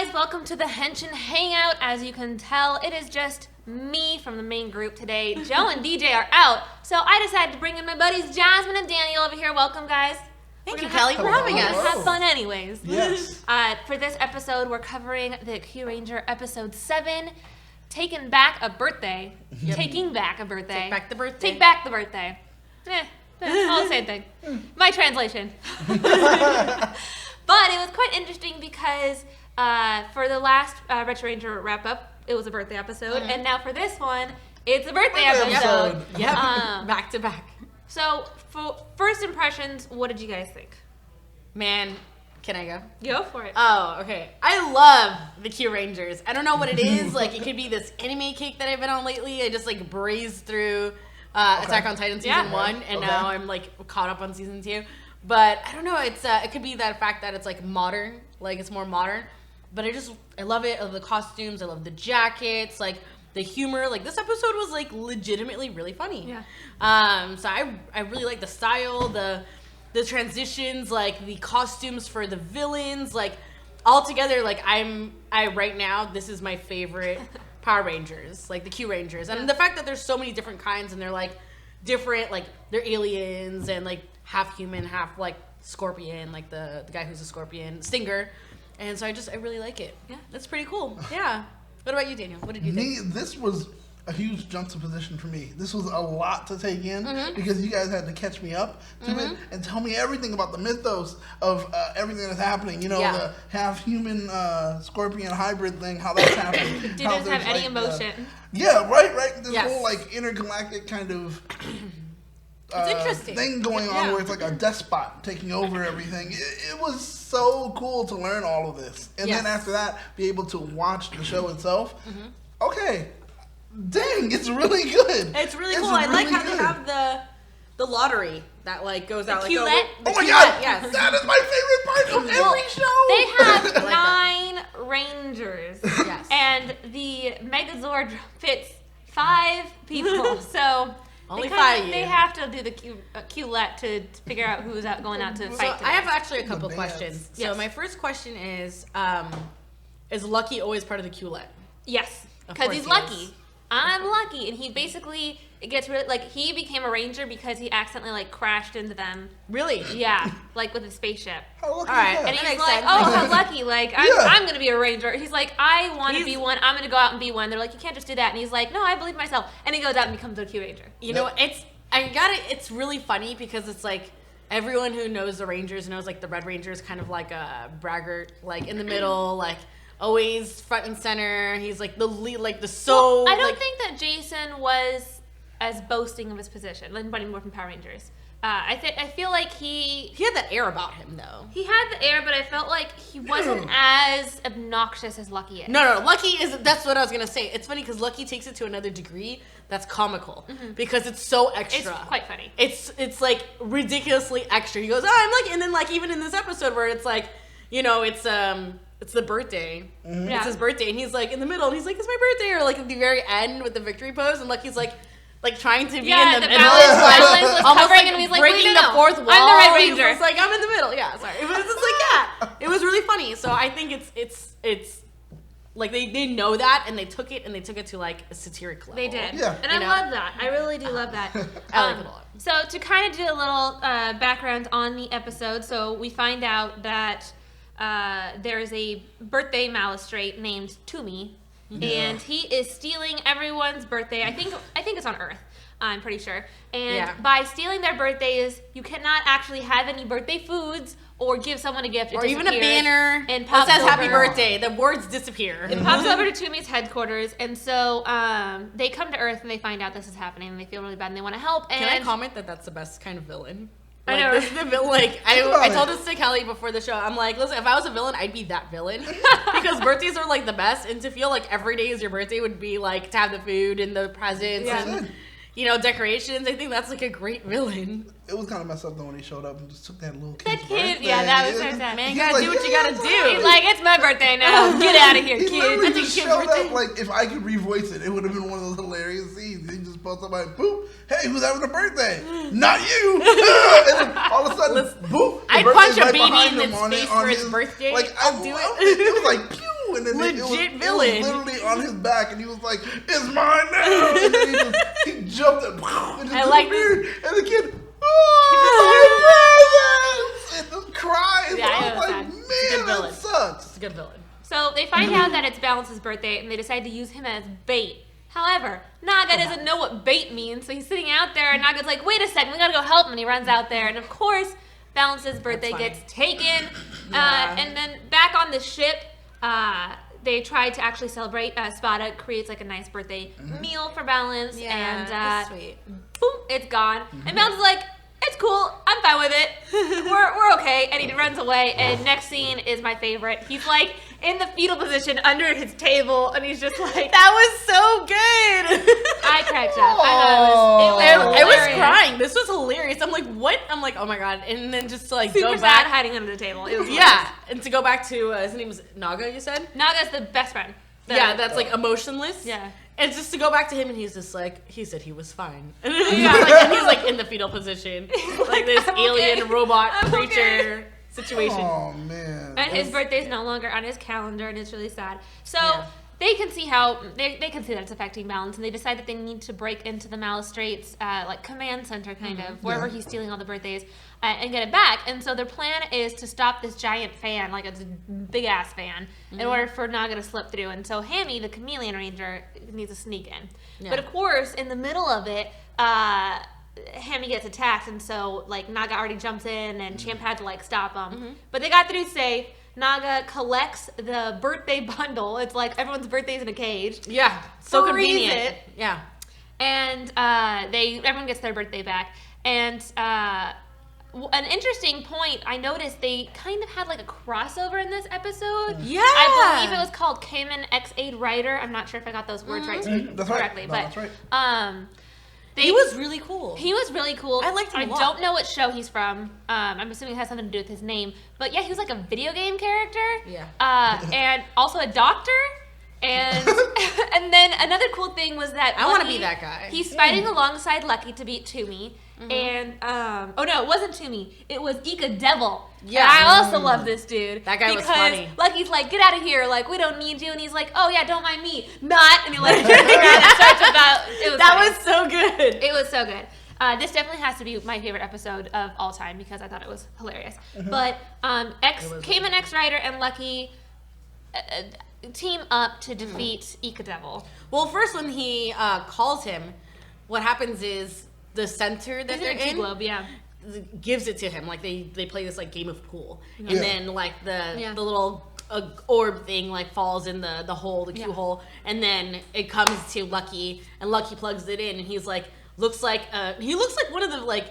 guys, welcome to the Henshin Hangout. As you can tell, it is just me from the main group today. Joe and DJ are out, so I decided to bring in my buddies Jasmin and Daniel over here. Welcome, guys. Thank you, Kelly, for having us. Have fun anyways. Yes. For this episode, we're covering the Kyuranger episode 7, Taking Back a Birthday. Yep. Taking Back a Birthday. Take back the birthday. Take back the birthday. All the same thing. My translation. But it was quite interesting because for the last Retro Ranger wrap-up, it was a birthday episode. And now for this one, it's a birthday episode. Yep. Back to back. So, for first impressions, what did you guys think? Man, can I go? Go for it. Oh, okay. I love the Kyurangers. I don't know what it is. Like, it could be this anime cake that I've been on lately. I just, like, breezed through Attack on Titan Season 1, and now I'm, like, caught up on Season 2. But, I don't know. It's it could be that fact that it's, like, modern. Like, it's more modern. But I love it. I love the costumes. I love the jackets. Like, the humor. Like, this episode was, like, legitimately really funny. Yeah. So I really like the style, the transitions, like the costumes for the villains, like all together. Like right now, this is my favorite Power Rangers, like the Kyurangers, and the fact that there's so many different kinds and they're like different, like they're aliens and like half human, half like scorpion, like the guy who's a scorpion, Stinger, and so I really like it. Yeah, that's pretty cool. Yeah. What about you, Daniel? What did you think? This was a huge juxtaposition for me. This was a lot to take in because you guys had to catch me up to it and tell me everything about the mythos of everything that's happening. You know, the half-human scorpion hybrid thing, how that's happening. Didn't have any emotion. Right. This whole like intergalactic kind of it's interesting. thing going on where it's like a despot taking over everything. It was so cool to learn all of this. And then after that, be able to watch the show itself. Okay. Dang, it's really good. It's really cool. I like how they have the lottery that like goes out. Like, oh my god, yes. That is my favorite part of every show. They have 9 Rangers. Yes. And the Megazord fits 5 people. So only 5. They have to do the Qlet to figure out who's going out to fight. So I have actually a couple questions. So my first question is Lucky always part of the Qlet? Yes, because he's lucky. I'm lucky, and he basically gets really like he became a ranger because he accidentally like crashed into them. Really? Yeah, like with a spaceship. How lucky all right, is that? And he's like, "Oh, how lucky! Like I'm gonna be a ranger." He's like, "I want to be one. I'm gonna go out and be one." They're like, "You can't just do that." And he's like, "No, I believe in myself." And he goes out and becomes a Q Ranger. You know, it's really funny because it's like everyone who knows the Rangers knows like the Red Ranger is kind of like a braggart, like in the middle, like. Always front and center. He's like the lead, like the so. Well, I don't think that Jason was as boasting of his position, like anymore from Power Rangers. I feel like he had that air about him though. He had the air, but I felt like he wasn't as obnoxious as Lucky is. No. Lucky is. That's what I was gonna say. It's funny because Lucky takes it to another degree that's comical because it's so extra. It's quite funny. It's like ridiculously extra. He goes, "Oh, I'm lucky," and then like even in this episode where it's like, you know, it's the birthday. It's his birthday, and he's like in the middle, and he's like, "It's my birthday," or like at the very end with the victory pose, and Lucky's like trying to be in the middle, balance was almost covering, like and he's like, breaking "Wait, the fourth wall. I'm the Red Ranger." He's like, "I'm in the middle." Yeah, sorry. It was just like it was really funny. So I think it's like they know that, and they took it to like a satiric level. They did, Yeah. and I love that. I really do love that. I like it a lot. So to kind of do a little background on the episode, so we find out that. There's a birthday magistrate named Toomey, and he is stealing everyone's birthday. I think it's on Earth. I'm pretty sure. And by stealing their birthdays, you cannot actually have any birthday foods or give someone a gift. Or even a banner and that says "Happy over. Birthday." The words disappear. It pops over to Toomey's headquarters, and so they come to Earth and they find out this is happening, and they feel really bad and they want to help. And Can I comment that that's the best kind of villain? I Like, know. this is the villain. Like I told this to Kelly before the show. I'm like, listen, if I was a villain, I'd be that villain because birthdays are like the best, and to feel like every day is your birthday would be like to have the food and the presents and decorations. I think that's like a great villain. It was kind of messed up though when he showed up and just took that little kid's that kid, birthday. that was so sad. Man, you gotta do what you gotta do. He's like, "It's my birthday now. Get out of here, He kid." literally That's a just kid's showed birthday. up like if I could revoice it, it would have been one of those hilarious scenes. He just posts up like, "Boop, hey, who's having a birthday? Not you!" And then all of a sudden, boop, the I'd birthday's punch a right baby behind in him its on face it, on for his birthday. Like I'd do it was like pew, and then legit it villain. was literally on his back, and he was like, "It's mine now!" And then he jumped and just disappeared. And the kid, oh, my presents! And just cries. Yeah, I was like, man, that sucks. It's a good villain. So they find out that it's Balance's birthday, and they decide to use him as bait. However, Naga doesn't know what bait means, so he's sitting out there, and Naga's like, wait a second, we gotta go help him, and he runs out there, and of course, Balance's birthday gets taken, and then back on the ship, they try to actually celebrate. Spada creates like a nice birthday meal for Balance, and sweet. boom, it's gone, and Balance is like, it's cool, I'm fine with it, we're okay, and he runs away, and next scene is my favorite. He's like in the fetal position under his table, and he's just like, That was so good. I cracked up. I thought I was crying. This was hilarious. I'm like, what? I'm like, oh my god. And then just to like Super go sad back. hiding under the table. It was Yeah. And to go back to, his name was Naga, you said? Naga's the best friend. That's like emotionless. Yeah. And just to go back to him, and he's just like, he said he was fine. And he's like in the fetal position. Like this alien robot creature situation. Oh, man. And his birthday's no longer on his calendar, and it's really sad. So they can see how they can see that it's affecting Balance, and they decide that they need to break into the Malastrate's like command center, kind of wherever he's stealing all the birthdays, and get it back. And so their plan is to stop this giant fan, like it's a big ass fan, in order for Naga to slip through. And so Hammy, the Chameleon Ranger, needs to sneak in. Yeah. But of course, in the middle of it, Hammy gets attacked, and so like Naga already jumps in, and Champ had to like stop him. But they got through safe. Naga collects the birthday bundle. It's like everyone's birthday's in a cage. Yeah, so Freeze convenient. it. Yeah. And everyone gets their birthday back. And an interesting point, I noticed they kind of had like a crossover in this episode. Yeah. I believe it was called Kamen X-Aid Rider. I'm not sure if I got those words right That's correctly. right. No, but that's right. He was really cool. He was really cool. I liked him a lot. I don't know what show he's from. I'm assuming it has something to do with his name. But yeah, he was like a video game character. Yeah. And also a doctor. And and then another cool thing was that I want to be that guy. He's fighting alongside Lucky to beat Toomey. And oh no, it wasn't Toomey. It was Ika Devil. Yeah. And I also love this dude. That guy was funny. Lucky's like, get out of here, like we don't need you, and he's like, oh yeah, don't mind me. Not, and he like starts about. It was that funny. was so good. It was so good. This definitely has to be my favorite episode of all time because I thought it was hilarious. But Kamen X Rider and Lucky team up to defeat Ika Devil. Well, first when he calls him, what happens is the center that they're in Globe, yeah. gives it to him. Like they play this like game of pool, and then like the little orb thing like falls in the hole, the Q hole, and then it comes to Lucky, and Lucky plugs it in, and he's like he looks like one of the like.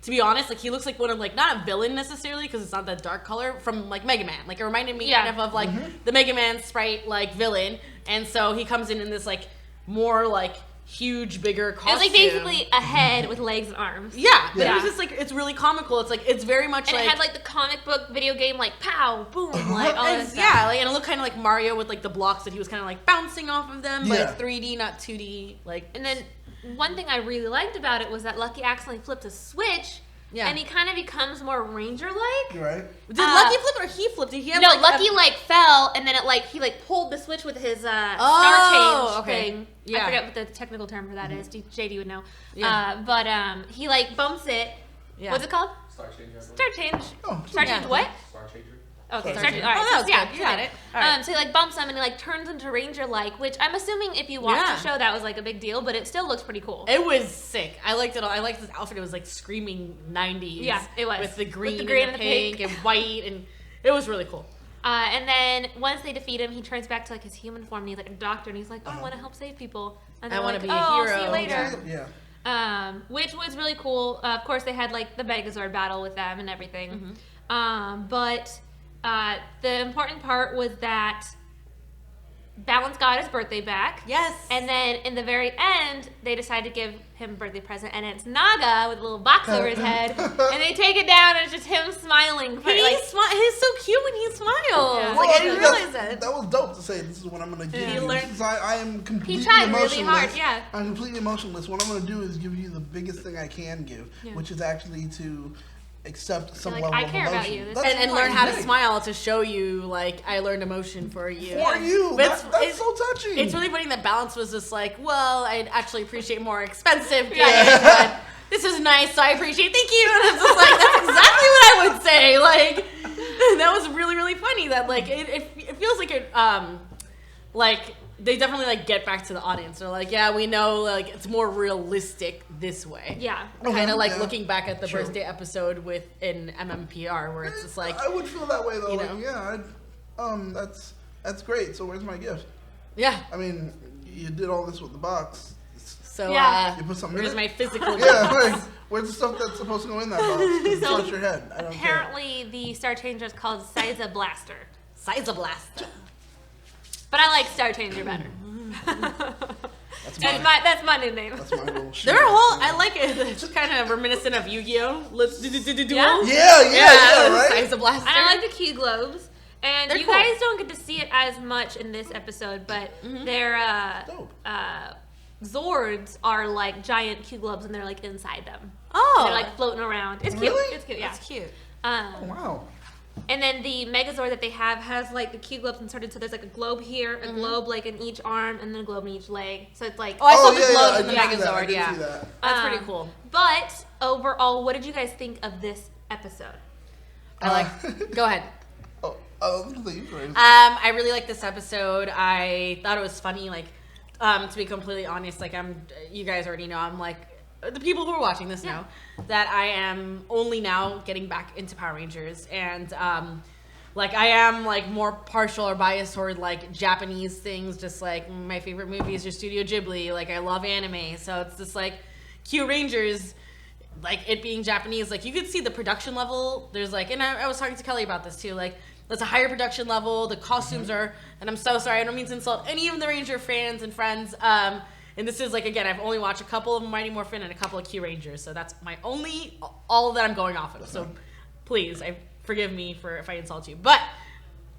To be honest, like he looks like one of like not a villain necessarily because it's not that dark color from like Mega Man. Like it reminded me kind of like the Mega Man sprite like villain, and so he comes in this like more like huge, bigger costume. It's like basically a head with legs and arms. Yeah, but it was just like it's really comical. It's like it's very much and like it had like the comic book video game like pow boom like all that stuff. Yeah, like and it looked kind of like Mario with like the blocks that he was kind of like bouncing off of them, but it's 3D, not 2D. Like and then. One thing I really liked about it was that Lucky accidentally flipped a switch, and he kind of becomes more Ranger-like. Right. Did Lucky flip it or he flipped it? He had Lucky fell, and then it he pulled the switch with his star change thing. Yeah. I forget what the technical term for that is. JD would know. Yeah. But he bumps it. Yeah. What's it called? Star changer. Star change. Oh, Star change what? Star changer. Okay, Star All right, that was good. You got it. All right. So he bumps him and he turns into Ranger-like, which I'm assuming if you watch the show that was a big deal, but it still looks pretty cool. It was sick. I liked it all. I liked his outfit. It was screaming 90s. Yeah, it was. With the green, and the pink and white, and it was really cool. And then once they defeat him, he turns back to his human form, and he's a doctor, and he's like, "Oh, I want to help save people." And I want to be a hero. I'll see you later. Yeah. Which was really cool. Of course, they had the Megazord battle with them and everything. But the important part was that Balance got his birthday back. Yes. And then in the very end, they decide to give him a birthday present, and it's Naga with a little box over his head, and they take it down, and it's just him smiling. He's so cute when he smiles. Yeah. Well, I didn't realize that. That was dope to say. This is what I'm gonna give you. Because I am completely He tried emotionless. really hard. Yeah. I'm completely emotionless. What I'm gonna do is give you the biggest thing I can give, which is actually to accept some like, level I of care emotion. about you. That's and learn how to great. smile to show you, like, I learned emotion for you. For you. But That's so touching. It's really funny that balance was just like, well, I'd actually appreciate more expensive gifts, Yeah. but this is nice, so I appreciate, thank you. And it's just like, that's exactly what I would say. Like, that was really, really funny that, like, it feels like it, like, they definitely, like, get back to the audience. They're like, yeah, we know, like, it's more realistic this way. Yeah. Kind of like Yeah. looking back at the Sure. birthday episode with in MMPR, where it's just like, I would feel that way though. you Like, know. yeah, that's great. So where's my gift? yeah. I mean, you did all this with the box. So, Yeah. You put something in where's it? my physical Yeah, like, where's the stuff that's supposed to go in that box? 'Cause it's So, not your head. I don't care. Apparently, the Star Changer is called Siza Blaster. Size of blaster. But I like Star Changer better. That's my new name. That's my little shit. They're all, I like it. It's kind of reminiscent of Yu-Gi-Oh! Let's do Yeah? Yeah, right? Size of blaster. And I like the Q globes. And They're you cool. guys don't get to see it as much in this episode, but their Dope. Zords are like giant Q globes, and they're like inside them. Oh. They're like floating around. It's cute. Really? It's cute. Yeah. That's cute. Oh, wow. And then the Megazord that they have has like the Q globes inserted, so there's like a globe here, a globe like in each arm, and then a globe in each leg. So it's like. Oh, I saw yeah, the globe I in the did see that, I Megazord, did yeah. see that. That's Um, pretty cool. But overall, what did you guys think of this episode? I like, go ahead. Oh, I'll let you first. I really like this episode. I thought it was funny. Like, to be completely honest, like you guys already know, I'm like, the people who are watching this know that I am only now getting back into Power Rangers, and like I am like more partial or biased toward like Japanese things. Just like my favorite movies are Studio Ghibli. Like I love anime, so it's just like Kyurangers. Like it being Japanese, like you could see the production level. There's like, and I was talking to Kelly about this too. Like, there's a higher production level. The costumes are, and I'm so sorry, I don't mean to insult any of the Ranger fans and friends. And this is like, again, I've only watched a couple of Mighty Morphin and a couple of Kyurangers, so that's my all that I'm going off of. So please, forgive me for if I insult you. But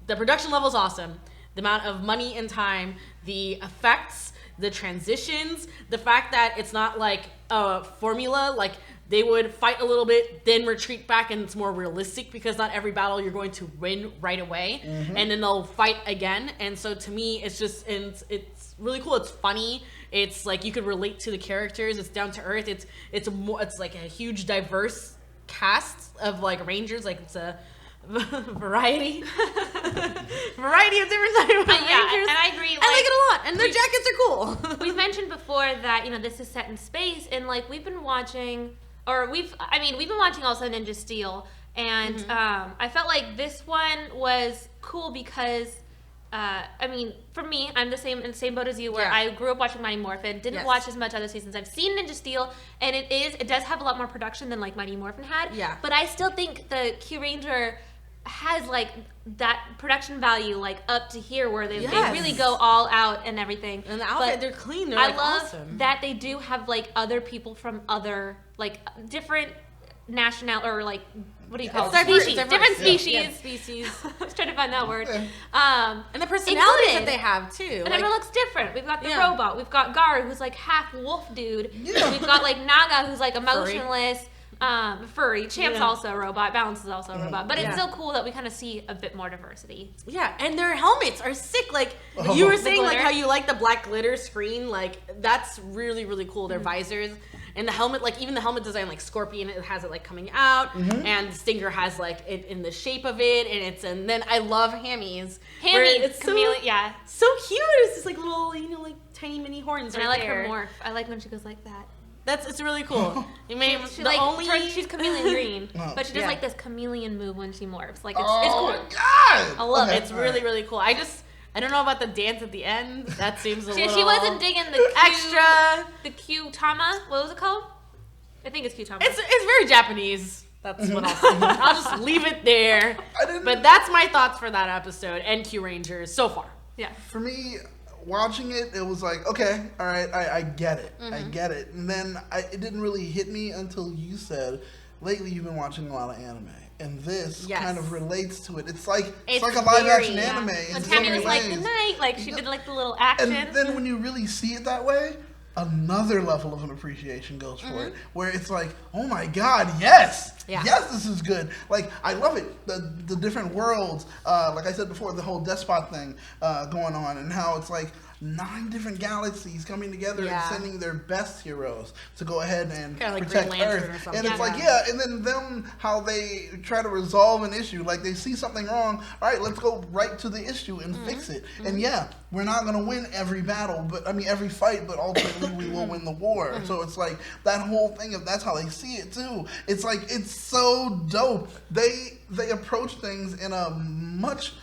the production level is awesome. The amount of money and time, the effects, the transitions, the fact that it's not like a formula, like they would fight a little bit, then retreat back, and it's more realistic because not every battle you're going to win right away, and then they'll fight again. And so to me, it's just, it's really cool. It's funny. It's like you could relate to the characters. It's down to earth. It's like a huge diverse cast of like Rangers. Like it's a variety of different types of Yeah, Rangers. and I agree. I like it a lot, and their jackets are cool. We've mentioned before that this is set in space, and like we've been watching, we've been watching also Ninja Steel, and I felt like this one was cool because. For me, I'm in the same boat as you, where Yeah. I grew up watching Mighty Morphin, didn't Yes. watch as much other seasons. I've seen Ninja Steel, and it does have a lot more production than like Mighty Morphin had. Yeah. But I still think the Kyuranger has like that production value like up to here, where they Yes. really go all out and everything. And the outfit, But they're clean. They're I like love awesome. that they do have like other people from other like different national or like what do you call It's it? diverse, Species, diverse. different Yeah. species. Yeah, species. I was trying to find that word. Yeah. And the personalities Included. that they have too. And Like, everyone looks different. We've got the Yeah. robot. We've got Garu, who's like half wolf dude. Yeah. We've got like Naga, who's like emotionless, furry. Champ's Yeah. also a robot. Balance is also a robot. But it's Yeah. still cool that we kind of see a bit more diversity. yeah, and their helmets are sick. Like Oh. you were The saying, like glitter. how you like the black glitter screen. Like that's really really cool. Their visors and the helmet, like even the helmet design, like Scorpion, it has it like coming out, and Stinger has like it in the shape of it, and then I love Hammy's. where Hammy, it's chameleon, yeah. so cute. It's just like little, like tiny mini horns. And right I like there. her morph. I like when she goes like that. It's really cool. You made She the like only she's chameleon green, Oh. but she does Yeah. like this chameleon move when she morphs. Like it's Oh, cool. God! I love Okay, it. It's all really, right. really cool. I don't know about the dance at the end. That seems a little She wasn't digging the Q, extra. The Kyutama. What was it called? I think it's Kyutama. It's very Japanese. That's what I'll say. I'll just leave it there. I didn't- But that's my thoughts for that episode and Kyurangers so far. yeah. For me, watching it, it was like, okay, all right, I get it. I get it. And then it didn't really hit me until you said, lately you've been watching a lot of anime. And this Yes. kind of relates to it. It's like It's like a live very, action yeah. anime. When in so Tammy many was like, ways. good night, like she did like the little action. And then when you really see it that way, another level of an appreciation goes for it, where it's like, oh my god, yes, yes, this is good. Like, I love it. The different worlds, like I said before, the whole despot thing going on, and how it's like 9 different galaxies coming together and sending their best heroes to go ahead and protect Earth. And it's like, and then them, how they try to resolve an issue. Like, they see something wrong, all right, let's go right to the issue and fix it. And we're not going to win every battle, but I mean, every fight, but ultimately we will win the war. So it's like, that whole thing of, that's how they see it too. It's like, it's so dope. They approach things in a much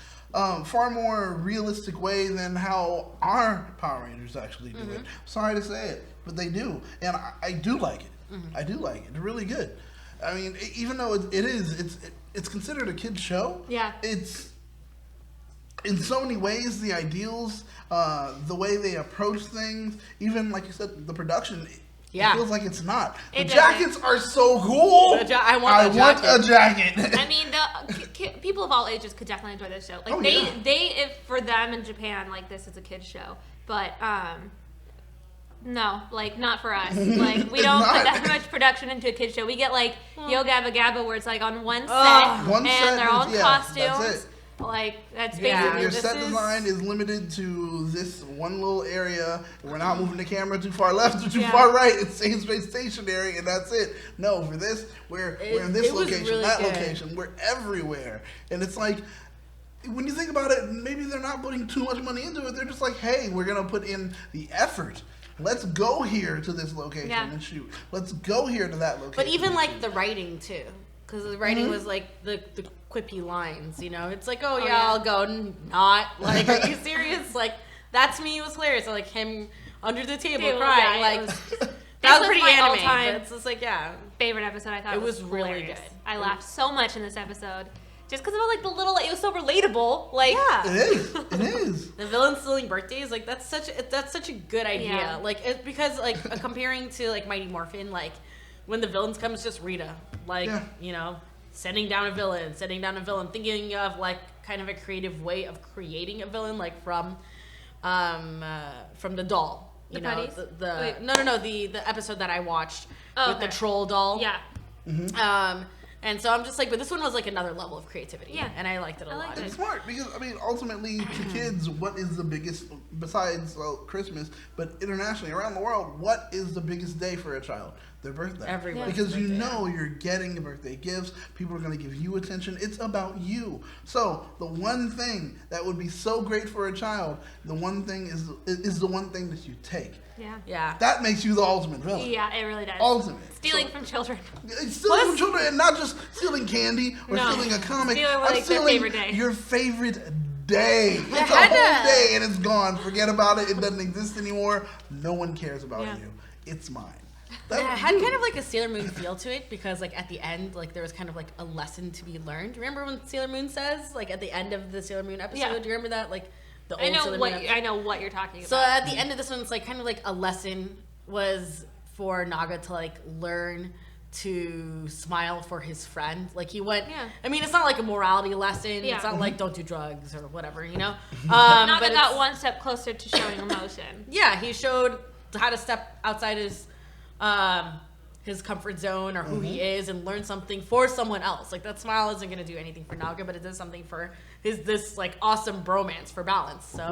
far more realistic way than how our Power Rangers actually do it. Sorry to say it, but they do, and I do like it. I do like it. It's really good. I mean, even though it's considered a kid's show. Yeah. It's in so many ways the ideals, the way they approach things, even like you said, the production. It feels like it's not. The jackets are so cool. I want a jacket. I mean, people of all ages could definitely enjoy this show. Like if for them in Japan, like, this is a kids show, but no, like, not for us. Like, we don't put that much production into a kids show. We get like Yo Gabba Gabba, where it's like on one set, and their own costumes. That's it. Like, that's basically your set design is limited to this one little area. We're not moving the camera too far left or too far right. It stays stationary, and that's it. No, for this, we're in this location, really location. We're everywhere, and it's like, when you think about it, maybe they're not putting too much money into it. They're just like, hey, we're gonna put in the effort. Let's go here to this location and shoot. Let's go here to that location. But even like the writing too. Because the writing was like the quippy lines, you know? It's like, I'll go. Not. Like, are you serious? Like, that to me was hilarious. So, like, him under the table crying. Like, that was pretty anime. But it's just like, favorite episode. I thought it was really good. I laughed so much in this episode. Just because of, like, the little, it was so relatable. Like, it is. The villain stealing birthdays, like, that's such a good idea. Yeah. Like, because, like, comparing to, like, Mighty Morphin, like, when the villains come, it's just Rita. Like, you know, sending down a villain, thinking of, like, kind of a creative way of creating a villain, like, from the doll. You know, the episode that I watched with the troll doll. Yeah. And so I'm just like, but this one was like another level of creativity. Yeah. And I liked it a lot. It's smart because, I mean, ultimately to kids, what is the biggest, besides Christmas, but internationally around the world, what is the biggest day for a child? Their birthday. Everyone's because birthday. You know you're getting birthday gifts. People are going to give you attention. It's about you. So the one thing that would be so great for a child, the one thing is the one thing that you take. Yeah. That makes you the ultimate villain. Yeah, it really does. Ultimate. Stealing from children. Stealing from children, and not just stealing candy or stealing a comic. Stealing their favorite day. Your favorite day. It's a whole day and it's gone. Forget about it. It doesn't exist anymore. No one cares about you. It's mine. It had kind of like a Sailor Moon feel to it because, like, at the end, like, there was kind of like a lesson to be learned. Remember when Sailor Moon says, like, at the end of the Sailor Moon episode? Yeah. Do you remember that? Like, the old Sailor Moon episode? I know what you're talking about. So at the end of this one, it's like kind of like a lesson was for Naga to, like, learn to smile for his friend. Like, he went, I mean, it's not like a morality lesson. It's not like don't do drugs or whatever, you know? Naga got one step closer to showing emotion. Yeah, he showed how to step outside his comfort zone or who he is and learn something for someone else. Like, that smile isn't going to do anything for Naga, but it does something for this like awesome bromance for balance. So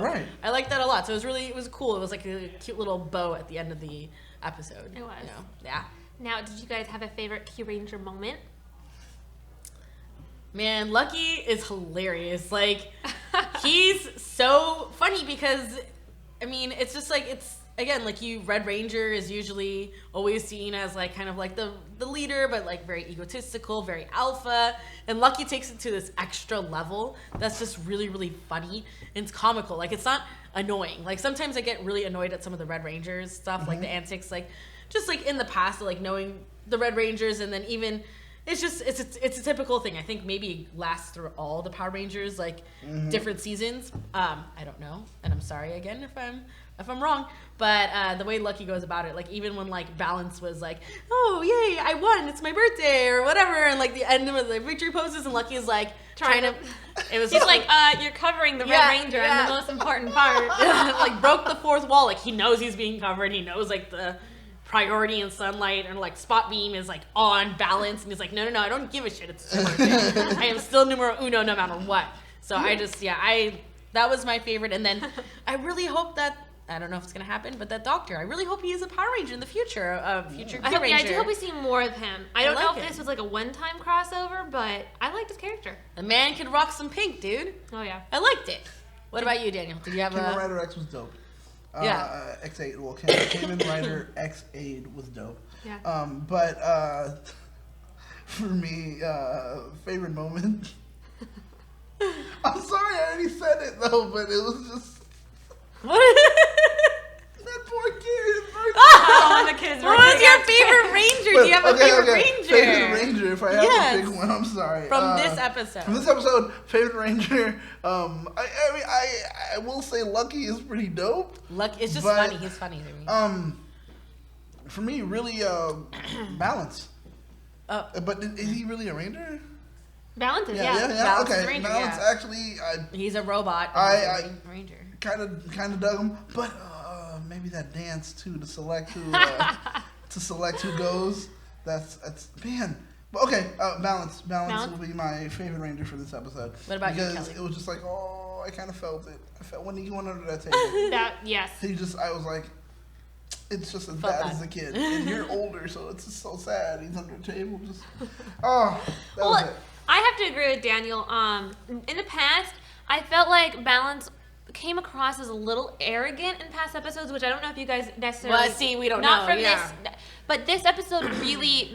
I like that a lot. So it was cool. It was like a cute little bow at the end of the episode. It was. You know? Yeah. Now, did you guys have a favorite Kyuranger moment? Man, Lucky is hilarious. Like, he's so funny because, I mean, it's just like, it's, again, like Red Ranger is usually always seen as like kind of like the leader, but like very egotistical, very alpha. And Lucky takes it to this extra level that's just really, really funny. And it's comical. Like, it's not annoying. Like, sometimes I get really annoyed at some of the Red Rangers stuff, like the antics, like just like in the past, like knowing the Red Rangers, and then even it's a typical thing. I think maybe it lasts through all the Power Rangers, like different seasons. I don't know, and I'm sorry again if I'm wrong, but the way Lucky goes about it, like even when like Balance was like, oh yay, I won, it's my birthday or whatever, and like the end of the victory poses, and Lucky is like, trying to. It was He's just like, you're covering the Red Yeah, Ranger yeah. and the most important part. like broke the fourth wall. Like he knows he's being covered. He knows like the priority in sunlight and like spot beam is like on balance. And he's like, no, I don't give a shit. It's still I am still numero uno no matter what. So I just that was my favorite. And then I really hope that. I don't know if it's gonna happen, but that doctor, I really hope he is a Power Ranger in the future, future I Kyuranger. do hope we see more of him. I don't know like if it. this was like a one-time crossover, but I liked his character. The man could rock some pink, dude. Oh yeah. I liked it. What about you, Daniel? Did you have Kamen a? Rider X was dope. Yeah. X8. Well, Kamen Rider X8 was dope. Yeah. But for me, favorite moment. I'm sorry, I already said it though, but it was just What? that poor kid. Oh, the kids were What was your getting favorure Ranger? Do you have a favorite Ranger? Favorite Ranger, if I have Yes. to pick one, I'm sorry. From this episode. From this episode, favorite Ranger. I mean, I will say Lucky is pretty dope. Lucky, it's just but, funny. He's funny to me. For me, really, Balance. But is he really a Ranger? Balance is, Yeah. Balance is Okay, Ranger, Balance yeah. actually, He's a robot. I- He's a Ranger. kind of dug him, but maybe that dance too to select who goes. That's man. But okay, Balance will be my favorite Ranger for this episode. What about you, because Kelly? it was just like, oh, I kind of felt it. I felt when he went under that table. yes. I was like, it's just as Felt bad bad. as a kid, and you're older, so it's just so sad. He's under the table, just that was it. I have to agree with Daniel. In the past, I felt like Balance came across as a little arrogant in past episodes, which I don't know if you guys necessarily. Well, see, we don't not know, from yeah. this, but this episode really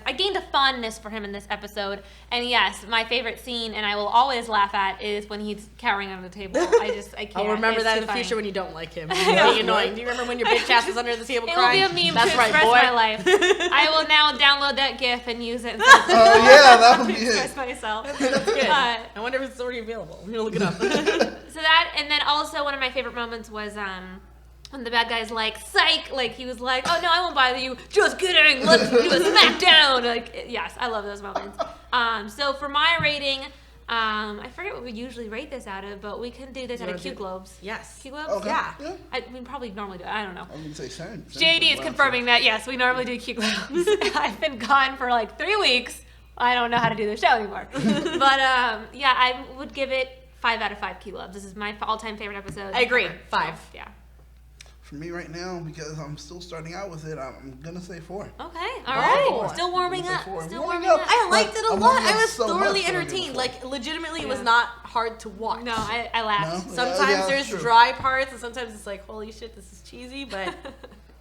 I gained a fondness for him in this episode. And yes, my favorite scene, and I will always laugh at, is when he's cowering under the table. I can't. I'll remember It's that too in the funny. future when you don't like him. It's really annoying. Do you remember when your bitch ass was under the table It crying? will be a meme That's to right, express boy. my life. I will now download that GIF and use it. Oh yeah, that would be Express it. myself. That's good. Uh, I wonder if it's already available. I'm gonna look it up. So that, and then also one of my favorite moments was when the bad guy's like, psych, like he was like, oh no, I won't bother you, just kidding, let's do a smackdown. Like, yes, I love those moments. So for my rating, I forget what we usually rate this out of, but we can do this out of Q Globes. Yes. Q Globes? Okay. Yeah. We probably normally do it. I don't know. I'm gonna say same. JD is confirming that, yes, we normally do Q Globes. I've been gone for like 3 weeks. I don't know how to do the show anymore. But yeah, I would give it 5 out of 5 Q Globes. This is my all-time favorite episode. I agree. ever. 5. So, yeah. For me right now, because I'm still starting out with it, I'm gonna say 4. Okay. All right. Four. Still warming I'm gonna up. say 4. Still Warming warming up. up. I liked it a I'm lot. warming I up was so thoroughly much that I'm gonna entertained. four. Like, legitimately, it was Yeah. not hard to watch. No, I laughed. No? Sometimes Yeah, there's true. dry parts, and sometimes it's like, holy shit, this is cheesy. But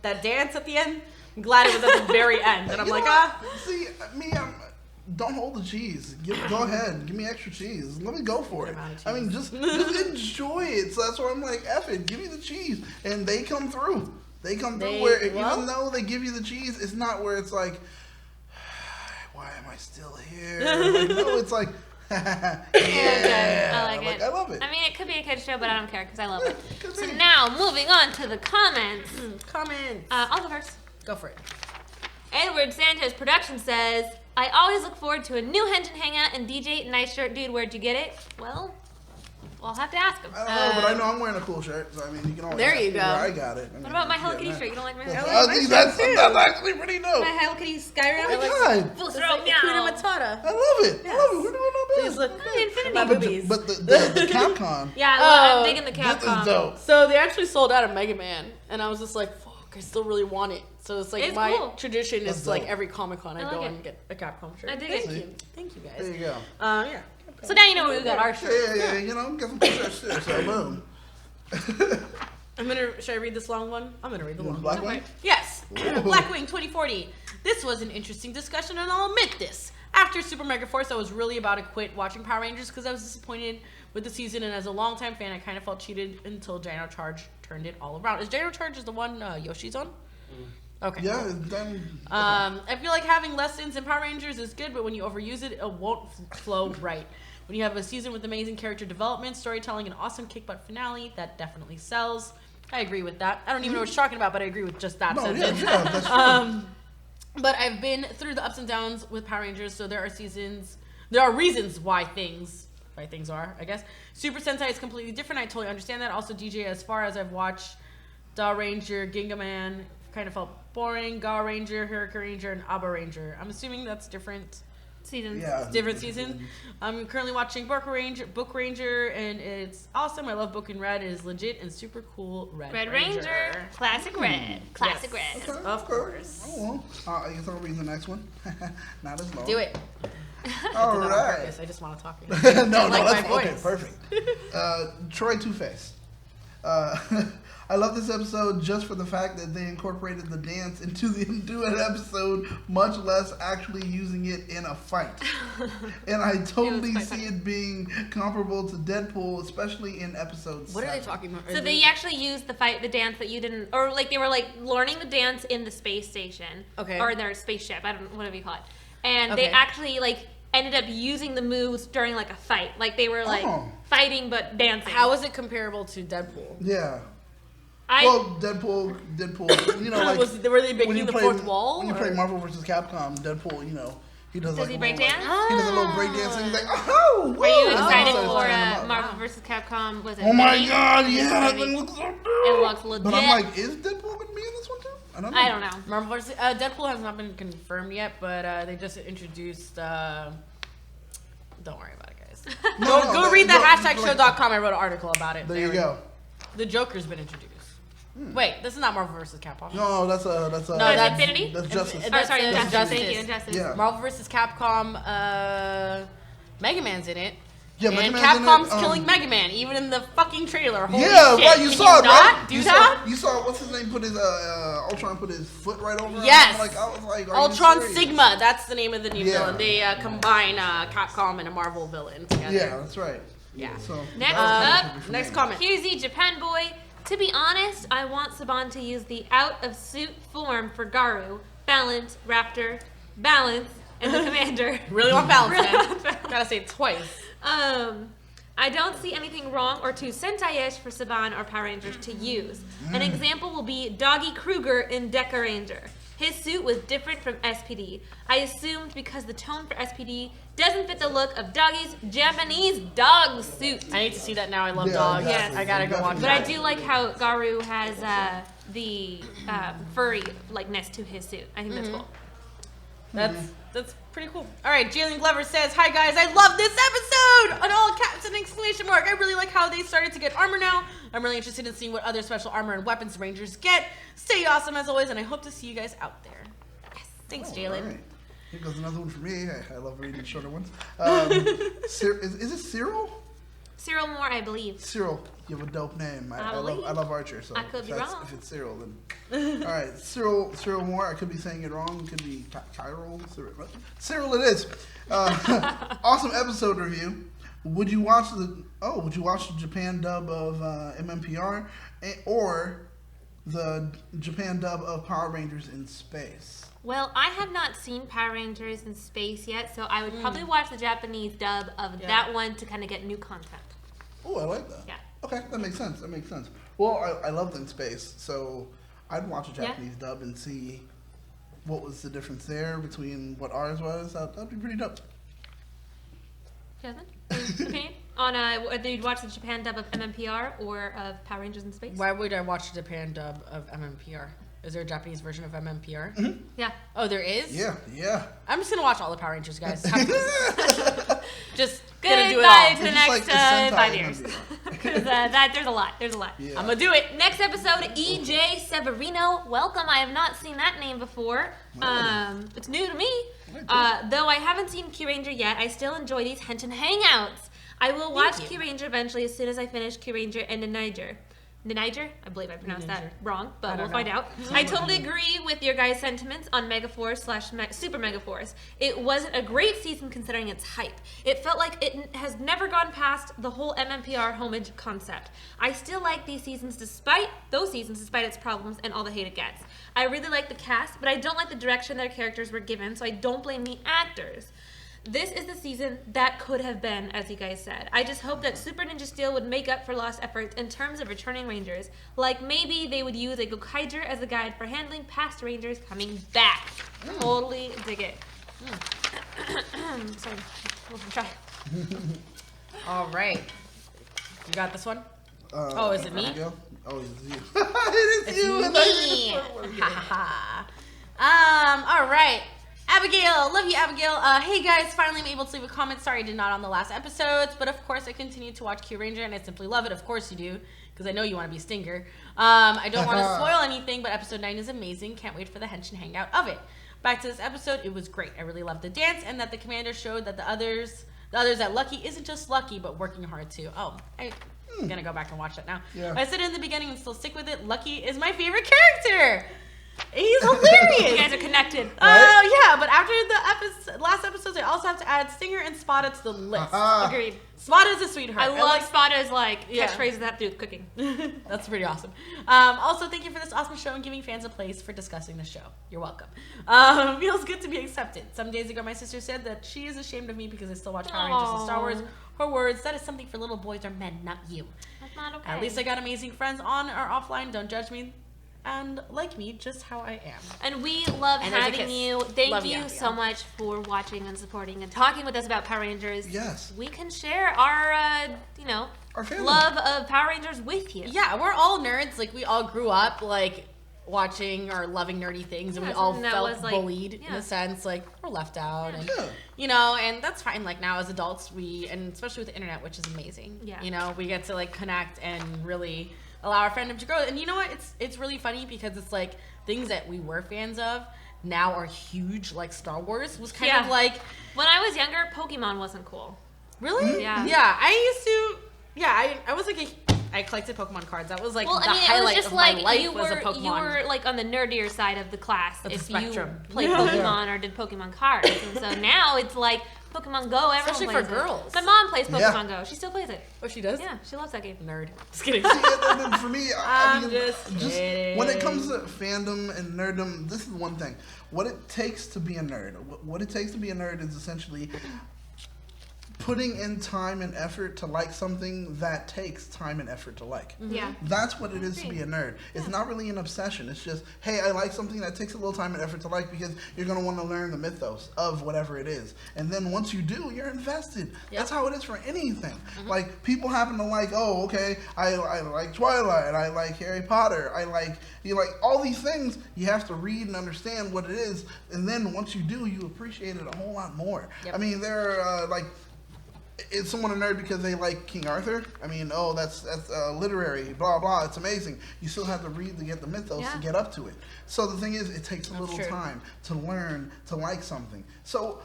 that dance at the end, I'm glad it was at the very end. And I'm You like, know ah. what? See, don't hold the cheese. Go ahead. Give me extra cheese. Let me go for it. amount of I mean, just enjoy it. So that's why I'm like, F it. Give me the cheese. And they come through. They come through even though they give you the cheese, it's not where it's like, why am I still here? Like, no, it's like, yeah. I like it. I love it. I mean, it could be a kid's show, but I don't care because I love it. Could So be. now, moving on to the comments. Comments. I'll go first. Go for it. Edward Sanchez Production says, I always look forward to a new Henshin Hangout, and DJ, nice shirt, dude, where'd you get it? Well, I'll have to ask him. I don't know, but I know I'm wearing a cool shirt. So, I mean, you can always There ask you me go. where I got it. I mean, What about my Hello yeah, Kitty man. shirt? You don't like my That's, Hello Kitty? that's actually pretty dope. My Hello Kitty Skyrim? Oh my God. Full It's throat like meow. Hakuna Matata. I love it. I love it. We're doing no Please bad. look. Infinity. My boobies. But the Capcom. Yeah, Oh, I'm digging the This Capcom. is dope. So they actually sold out of Mega Man, and I was just like, fuck, I still really want it. So it's like It's my cool. tradition That's is like dope. every Comic Con I I go like and it. get a Capcom shirt. I dig Thank it. you. Thank you guys. There you go. Yeah. So now you know where we got our shirt. Yeah, you know, get some cool shirts too. So boom. Should I read this long one? I'm gonna read the long Black one. Wing? Yes. Oh. Blackwing 2040. This was an interesting discussion, and I'll admit this. After Super Mega Force, I was really about to quit watching Power Rangers because I was disappointed with the season, and as a longtime fan, I kind of felt cheated until Dino Charge turned it all around. Is Dino Charge the one Yoshi's on? Okay. Yeah, it's done. I feel like having lessons in Power Rangers is good, but when you overuse it, it won't flow right. When you have a season with amazing character development, storytelling, and awesome kick-butt finale, that definitely sells. I agree with that. I don't even know what you're talking about, but I agree with just that No, sentence. yeah, that's true. But I've been through the ups and downs with Power Rangers, so there are seasons there are reasons why things are, I guess. Super Sentai is completely different. I totally understand that. Also, DJ, as far as I've watched Da Ranger, Ginga Man, kind of felt boring. Ga Ranger, Hurricane Ranger, and Abba Ranger. I'm assuming that's different seasons. Yeah, different seasons. I'm currently watching Book Ranger, and it's awesome. I love Book in Red. It is legit and super cool. Red Ranger. Classic Red. Classic Yes. Red. Okay, Of okay. course. Oh, well. I guess I'll read the next one. Not as long. Do it. All I did that on right. purpose. I just want to talk. No, like that's my okay. voice. Perfect. Troy Two-Face. I love this episode just for the fact that they incorporated the dance into an episode, much less actually using it in a fight. And I totally see it being comparable to Deadpool, especially in episode 7. What are they talking about? So they actually used the dance that you didn't, or like they were like learning the dance in the space station, Okay. or their spaceship. I don't know, whatever you call it. And Okay. they actually like ended up using the moves during like a fight. Like they were like fighting but dancing. How is it comparable to Deadpool? Yeah. I Well, Deadpool, you know, like were they breaking when you the play, fourth wall? When you or- play Marvel vs. Capcom, Deadpool, you know, he does like he a break little, dance? Like, he does a little break dance and he's like, oh, Were you woo! excited So for it's standing up. Marvel vs. Capcom? Was it? Oh my Infinity? god, yeah, that Infinity. thing looks so good. It looks legit. But I'm like, is Deadpool going to be in this one too? I don't know. I don't know. Marvel vs. Deadpool has not been confirmed yet, but they just introduced. Don't worry about it, guys. Go read the #show.com. I wrote an article about it. There you go. The Joker's been introduced. Wait, this is not Marvel vs. Capcom. No, that's No, that's that's Infinity? That's Justice. That's- Oh, sorry, that's Injustice. Thank Justice. you, Injustice. Yeah. Marvel vs. Capcom. Mega Man's in it. Yeah, Mega and Man's in it, Capcom's killing Mega Man, even in the fucking trailer. Holy Yeah, shit. right. You Can saw it, not right? do you that? Saw, you saw what's his name? Put his Ultron put his foot right over. him? Yes. I was like, are Ultron you serious? Sigma. That's the name of the new Yeah. villain. They combine Capcom and a Marvel villain together. Yeah, that's right. Yeah. So Next that was up, for Next me. comment. Here's the Japan boy. To be honest, I want Saban to use the out-of-suit form for Garu, Balance, Raptor, Balance, and the Commander. Really want balance, Really man. want balance. Gotta say it twice. I don't see anything wrong or too Sentai-ish for Saban or Power Rangers to use. An example will be Doggy Kruger in Deca Ranger. His suit was different from SPD. I assumed because the tone for SPD doesn't fit the look of Doggy's Japanese dog suit. I need to see that now. I love Yeah, dogs. exactly. I gotta go watch But I that. do like how Garu has the furry likeness to his suit. I think that's cool. That's pretty cool. All right, Jalen Glover says, "Hi guys, I love this episode!" On all caps and exclamation mark. I really like how they started to get armor now. I'm really interested in seeing what other special armor and weapons Rangers get. Stay awesome as always, and I hope to see you guys out there. Yes, thanks, Oh, Jalen. all right. Here goes another one for me. I love reading shorter ones. Is it Cyril? Cyril Moore, I believe. Cyril, you have a dope name. I believe. love Archer, so I could be wrong. if it's Cyril, then all right. Cyril Moore. I could be saying it wrong. It could be Cyril. Cyril, it is. Awesome episode review. Would you watch the Japan dub of MMPR or the Japan dub of Power Rangers in Space? Well, I have not seen Power Rangers in Space yet, so I would probably watch the Japanese dub of that one to kind of get new content. Oh, I like that. Yeah. Okay, that makes sense. Well, I loved In Space, so I'd watch a Yeah. Japanese dub and see what was the difference there between what ours was. That'd be pretty dope. Jasmine, opinion on whether you'd watch the Japan dub of MMPR or of Power Rangers in Space? Why would I watch the Japan dub of MMPR? Is there a Japanese version of MMPR? Yeah. Oh, there is? Yeah. I'm just gonna watch all the Power Rangers, guys. Just Good gonna do it bye all. to the It's just next like the Sentai 5 years. MMPR. Because there's a lot. Yeah. I'm gonna do it. Next episode, EJ Severino. Welcome. I have not seen that name before. It's new to me. Though I haven't seen Kyuranger yet, I still enjoy these Henshin Hangouts. I will watch Thank you. Kyuranger eventually as soon as I finish Kyuranger and Niger. Niger? I believe I pronounced that wrong, but we'll find out. I totally agree with your guys' sentiments on Megaforce/Super Megaforce. It wasn't a great season considering its hype. It felt like it has never gone past the whole MMPR homage concept. I still like these seasons despite its problems and all the hate it gets. I really like the cast, but I don't like the direction their characters were given, so I don't blame the actors. This is the season that could have been, as you guys said. I just hope that Super Ninja Steel would make up for lost efforts in terms of returning Rangers. Like maybe they would use a Gokaiger as a guide for handling past Rangers coming back. Totally dig it. Sorry, We'll try. All right. You got this one? Is it me? Oh, it's you. It is you. Me. All right. Abigail, love you, Abigail. Hey guys, finally I'm able to leave a comment. Sorry I did not on the last episodes, but of course I continue to watch Kyuranger and I simply love it. Of course you do, because I know you want to be Stinger. I don't want to spoil anything, but episode 9 is amazing. Can't wait for the Henshin Hangout of it. Back to this episode, it was great. I really loved the dance and that the commander showed that the others at Lucky isn't just lucky, but working hard too. Oh, I'm gonna go back and watch that now. Yeah. I said it in the beginning and still stick with it. Lucky is my favorite character. He's hilarious. You guys are connected. Oh, yeah, but after the last episodes, I also have to add Stinger and Spada to the list. Agreed. Spada's a sweetheart. I love Spada's Yeah. catchphrases that have to do with cooking. That's pretty awesome. Also, thank you for this awesome show and giving fans a place for discussing the show. You're welcome. Feels good to be accepted. Some days ago, my sister said that she is ashamed of me because I still watch Power Rangers and Star Wars. Her words, that is something for little boys or men, not you. That's not okay. At least I got amazing friends on or offline. Don't judge me. And like me, just how I am. And we love And there's a having kiss. you. Thank Love you you, so much for watching and supporting and talking with us about Power Rangers. Yes. We can share our, Our family. love of Power Rangers with you. Yeah, we're all nerds. Like, we all grew up, like, watching or loving nerdy things, and we Yeah, all something that felt was, like, bullied in yeah. a sense. Like, we're left out. And, Yeah. and that's fine. Like, now as adults, and especially with the internet, which is amazing. Yeah. We get to, like, connect and really allow our fandom to grow. And you know what? It's really funny because it's, like, things that we were fans of now are huge. Like, Star Wars was kind of like... When I was younger, Pokemon wasn't cool. Really? Yeah. Yeah, I used to... Yeah, I was, like, I collected Pokemon cards. That was, like, the highlight of my life was a Pokemon. You were, like, on the nerdier side of the class Of the if spectrum. you played Pokemon or did Pokemon cards. And so now it's, like, Pokemon Go, everyone Especially plays for it. girls. My mom plays Pokemon Go. She still plays it. Oh, she does? Yeah, she loves that game. Nerd. Just kidding. See, and for me, I I'm mean, just kidding. when it comes to fandom and nerddom, this is one thing. What it takes to be a nerd, what it takes to be a nerd is essentially putting in time and effort to like something that takes time and effort to like. Yeah. That's what it is to be a nerd. It's not really an obsession. It's just, hey, I like something that takes a little time and effort to like because you're going to want to learn the mythos of whatever it is. And then once you do, you're invested. That's how it is for anything. Like, people happen to like, oh, okay, I like Twilight, I like Harry Potter, you like all these things. You have to read and understand what it is. And then once you do, you appreciate it a whole lot more. I mean, there are is someone a nerd because they like King Arthur? I mean, oh, that's literary, blah, blah, it's amazing. You still have to read to get the mythos to get up to it. So the thing is, it takes a little time to learn to like something. So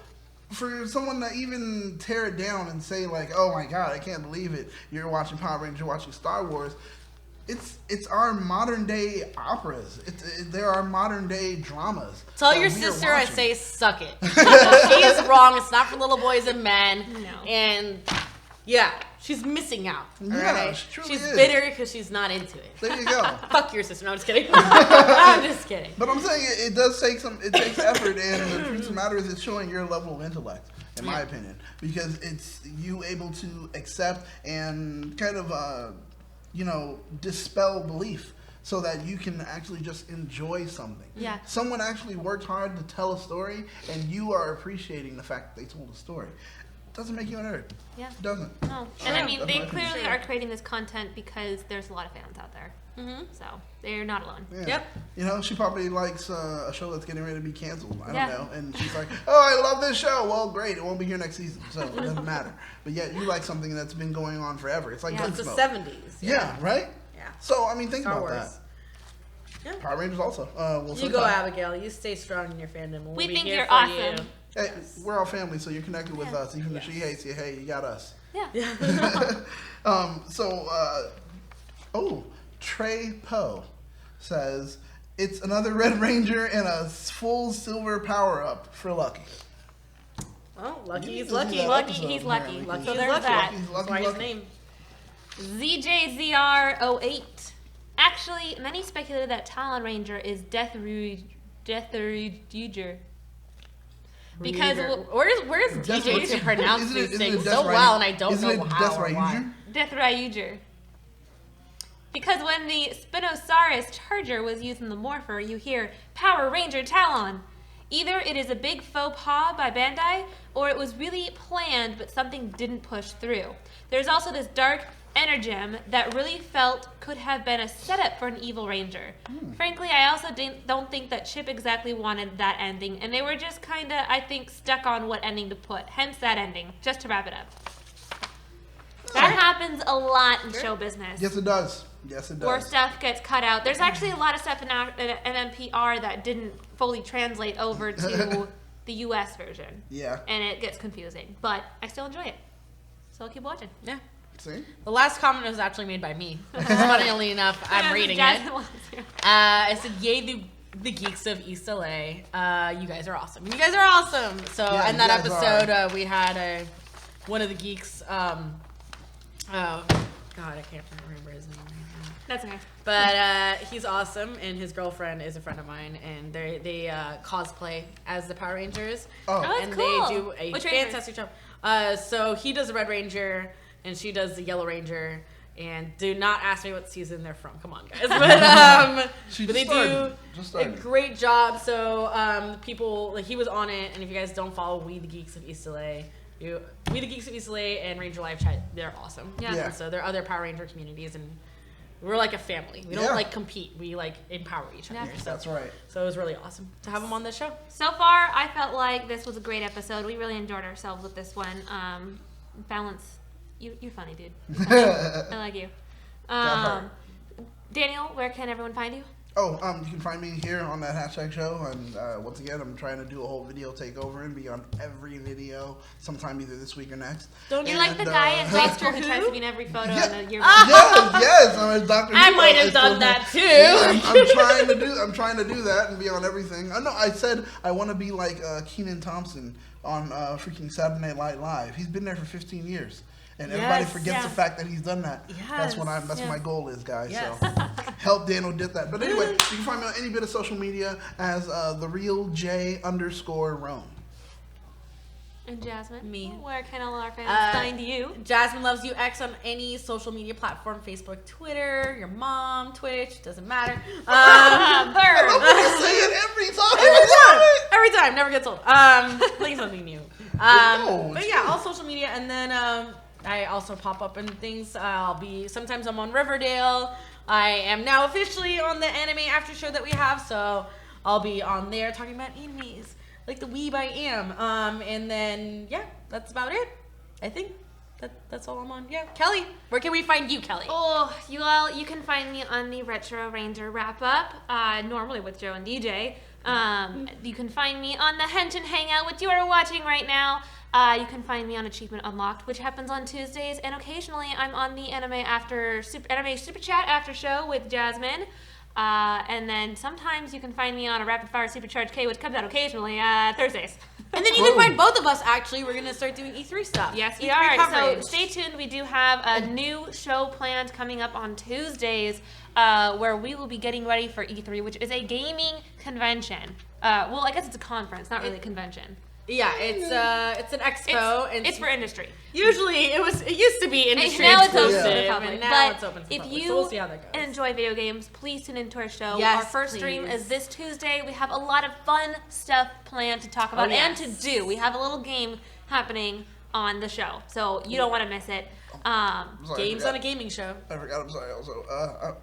for someone to even tear it down and say, like, oh my God, I can't believe it, you're watching Power Rangers, you're watching Star Wars, it's our modern day operas. There are modern day dramas. Tell your sister I say suck it. She is wrong. It's not for little boys and men. No. And yeah, she's missing out. Yeah, she truly she's is. bitter because she's not into it. There you go. Fuck your sister. No, I'm just kidding. I'm just kidding. But I'm saying it does take it takes effort, and the truth of the matter is it's showing your level of intellect, in my opinion, because it's you able to accept and kind of dispel belief so that you can actually just enjoy something. Yeah. Someone actually worked hard to tell a story, and you are appreciating the fact that they told a story. Doesn't make you a nerd. Yeah. It doesn't. No. And I mean, That's they my opinion. clearly are creating this content because there's a lot of fans out there. So they're not alone. Yeah. Yep. She probably likes a show that's getting ready to be canceled. I don't know. And she's like, oh, I love this show. Well, great. It won't be here next season, so it doesn't matter. But yet you like something that's been going on forever. It's like It's the Gunsmoke. 70s. Yeah, right? Yeah. So, I mean, think Star about Wars. that. Yeah. Power Rangers also. You go, Abigail. You stay strong in your fandom. We'll We be think here you're for awesome. You. Hey, we're all family, so you're connected with us. Even if she hates you, hey, you got us. Yeah. Trey Poe says, it's another Red Ranger and a full silver power-up for Lucky. Oh, Lucky's He's lucky. Lucky, he's lucky. Lucky. So He's there's lucky. that. He's That's lucky, why his lucky. name. ZJZR08. Actually, many speculated that Talon Ranger is Death Ruger. Because where's DJ to pronounce Isn't these it things Death so Ryuger? well, and I don't Isn't know it how Death or why. Ryuger? Death Ryuger. Because when the Spinosaurus Charger was used in the Morpher, you hear Power Ranger Talon. Either it is a big faux pas by Bandai, or it was really planned but something didn't push through. There's also this dark Energem that really felt could have been a setup for an evil ranger. Frankly, I also don't think that Chip exactly wanted that ending, and they were just kind of, I think, stuck on what ending to put. Hence that ending, just to wrap it up. That happens a lot in show business. Yes, it does. Yes, it does. Where stuff gets cut out. There's actually a lot of stuff in NPR that didn't fully translate over to the US version. Yeah. And it gets confusing. But I still enjoy it. So I'll keep watching. Yeah. See? The last comment was actually made by me. Funnily enough, I'm reading it. I said, yay, the geeks of East LA. You guys are awesome. You guys are awesome. So Yeah, in that you guys episode, we had one of the geeks. Oh, God, I can't remember his name right now. That's okay. But he's awesome, and his girlfriend is a friend of mine, and they cosplay as the Power Rangers. Oh, that's and cool. they do a Which Rangers? fantastic job. So he does the Red Ranger, and she does the Yellow Ranger. And do not ask me what season they're from. Come on, guys. But they do a great job. So people, like, he was on it, and if you guys don't follow We the Geeks of East LA, We the Geeks of East LA and Ranger Live Chat, they're awesome. Yeah. And so there are other Power Ranger communities, and we're like a family. We don't like compete. We like empower each other. So, that's right. So it was really awesome to have them on this show. So far, I felt like this was a great episode. We really enjoyed ourselves with this one. Balance. You're funny, dude. I like you. Daniel, where can everyone find you? Oh, you can find me here on that hashtag show, and once again, I'm trying to do a whole video takeover and be on every video sometime either this week or next. You're like the guy in Doctor who tries to be in every photo in your yes, I'm a Doctor Who. I might have done that too. Yeah, I'm trying to do that and be on everything. I know. I said I want to be like Kenan Thompson on freaking Saturday Night Live. He's been there for 15 years. And everybody forgets the fact that he's done that. Yes. That's my goal is, guys. Yes. So help Daniel did that. But anyway, you can find me on any bit of social media as the real J_Rome. And Jasmine, me. Where can all our fans find you? Jasmine Loves You X on any social media platform: Facebook, Twitter, your mom, Twitch, doesn't matter. I say it Every time, never gets old. Like something new. But yeah, all social media, and then I also pop up in things. Sometimes I'm on Riverdale. I am now officially on the anime after show that we have, so I'll be on there talking about animes, like the weeb I am. And then yeah, that's about it. I think that's all I'm on. Yeah, Kelly, where can we find you, Kelly? Oh, you can find me on the Retro Ranger wrap up, normally with Joe and DJ. You can find me on the Henshin Hangout, which you are watching right now. You can find me on Achievement Unlocked, which happens on Tuesdays, and occasionally I'm on the Anime Super Chat after show with Jasmine. And then sometimes you can find me on a Rapid Fire Supercharged K, which comes out occasionally Thursdays. And then you can find both of us, actually. We're going to start doing E3 stuff. Yes, we E3 are. coverage. So stay tuned. We do have a new show planned coming up on Tuesdays where we will be getting ready for E3, which is a gaming convention. Well, I guess it's a conference, not really a convention. Yeah, it's an expo. It's for industry. Usually, it used to be industry Now it's open exclusive, to the public. and now But it's open to the if public. you So we'll see how that goes. enjoy video games, please tune into our show. Yes, Our first stream please. is this Tuesday. We have a lot of fun stuff planned to talk about and yes. to do. We have a little game happening on the show, so you don't want to miss it. Games on a gaming show. I forgot. I'm sorry. Also,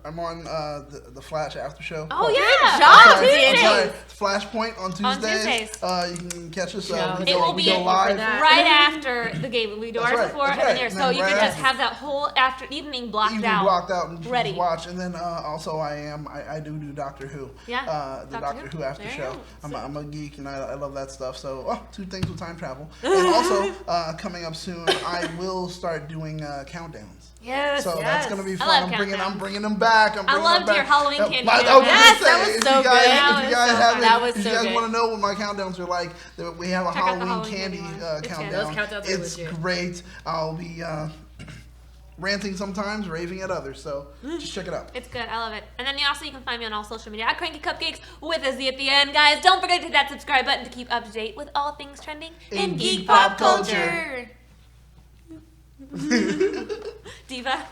I'm on the Flash after show. Oh yeah, Good job, I'm Danny. sorry. Flashpoint on Tuesdays. You can catch us. It will be go live. right after the game. We do That's ours right, before that's and then right. yours. And So then you right can just after. have that whole evening blocked Evening out. blocked out and ready. just watch. And then also I do Doctor Who. Yeah, The Doctor Doctor Who after There you show. go. I'm a geek and I love that stuff. So two things with time travel. And also coming up soon, I will start doing countdowns. Yes. So that's gonna be I fun. love I'm bringing them back. I loved your Halloween candy I countdown. was Yes, gonna that say, was if so you guys, good. If That you was guys so haven't, That was if so you guys good. want to know what my countdowns are like, we have a Check out the Halloween Halloween candy candy one. It's good. countdown. Those countdowns are It's legit. great. I'll be ranting sometimes, raving at others. So just check it out. It's good. I love it. And then you can find me on all social media at Cranky Cupcakes with a Z at the end. Guys, don't forget to hit that subscribe button to keep up to date with all things trending in geek pop culture. Diva.